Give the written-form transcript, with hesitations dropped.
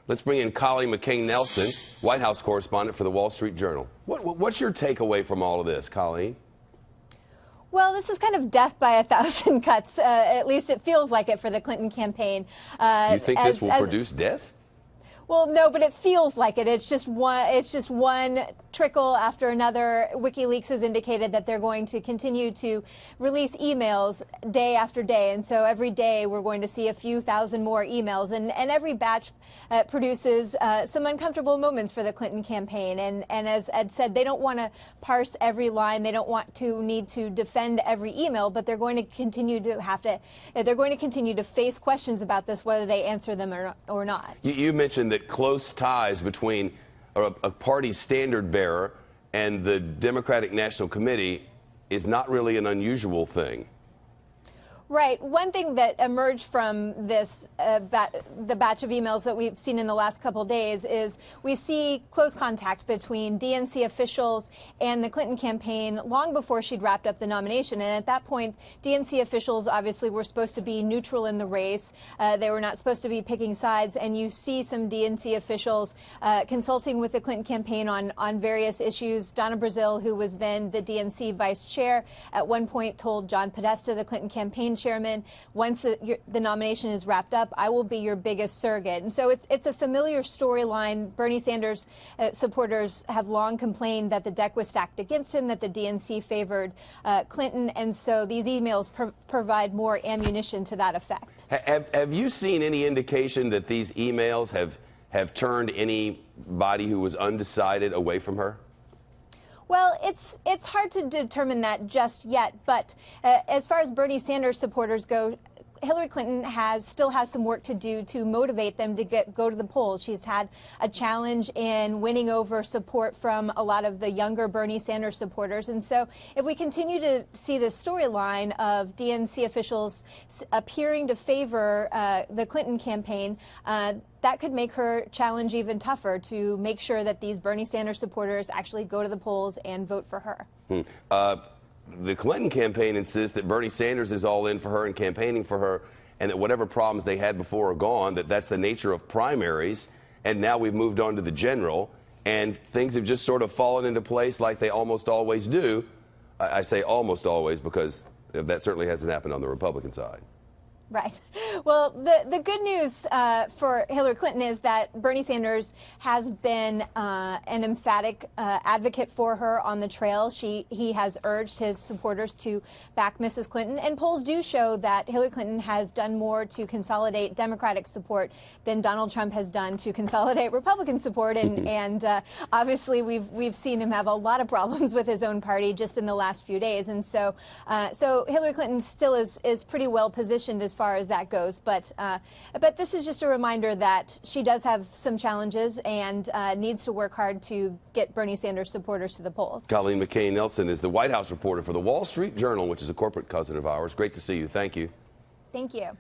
Let's bring in Colleen McCain-Nelson, White House correspondent for the Wall Street Journal. What's your takeaway from all of this, Colleen? Well, this is kind of death by 1,000 cuts. At least it feels like it for the Clinton campaign. You think this will produce death? Well, no, but it feels like it. It's just one trickle after another. WikiLeaks has indicated that they're going to continue to release emails day after day, and so every day we're going to see a few thousand more emails, and every batch produces some uncomfortable moments for the Clinton campaign. And as Ed said, they don't want to parse every line. They don't want to need to defend every email, but they're going to continue to face questions about this, whether they answer them or not. You mentioned that close ties between a party standard bearer and the Democratic National Committee is not really an unusual thing. Right. One thing that emerged from this, the batch of emails that we've seen in the last couple of days is we see close contact between DNC officials and the Clinton campaign long before she'd wrapped up the nomination. And at that point, DNC officials obviously were supposed to be neutral in the race. They were not supposed to be picking sides. And you see some DNC officials consulting with the Clinton campaign on various issues. Donna Brazile, who was then the DNC vice chair, at one point told John Podesta, the Clinton campaign chairman, once the nomination is wrapped up, I will be your biggest surrogate. And so it's a familiar storyline. Bernie Sanders supporters have long complained that the deck was stacked against him, that the DNC favored Clinton, and so these emails provide more ammunition to that effect. Have you seen any indication that these emails have turned anybody who was undecided away from her? Well, it's hard to determine that just yet, but as far as Bernie Sanders supporters go, Hillary Clinton still has some work to do to motivate them to go to the polls. She's had a challenge in winning over support from a lot of the younger Bernie Sanders supporters. And so if we continue to see this storyline of DNC officials appearing to favor the Clinton campaign, that could make her challenge even tougher to make sure that these Bernie Sanders supporters actually go to the polls and vote for her. The Clinton campaign insists that Bernie Sanders is all in for her and campaigning for her, and that whatever problems they had before are gone, that's the nature of primaries, and now we've moved on to the general, and things have just sort of fallen into place like they almost always do. I say almost always because that certainly hasn't happened on the Republican side. Right. Well, the good news for Hillary Clinton is that Bernie Sanders has been an emphatic advocate for her on the trail. He has urged his supporters to back Mrs. Clinton, and polls do show that Hillary Clinton has done more to consolidate Democratic support than Donald Trump has done to consolidate Republican support. And obviously we've seen him have a lot of problems with his own party just in the last few days. And so Hillary Clinton still is pretty well positioned as far as that goes, but this is just a reminder that she does have some challenges and needs to work hard to get Bernie Sanders supporters to the polls. Colleen McCain-Nelson is the White House reporter for the Wall Street Journal, which is a corporate cousin of ours. Great to see you. Thank you. Thank you.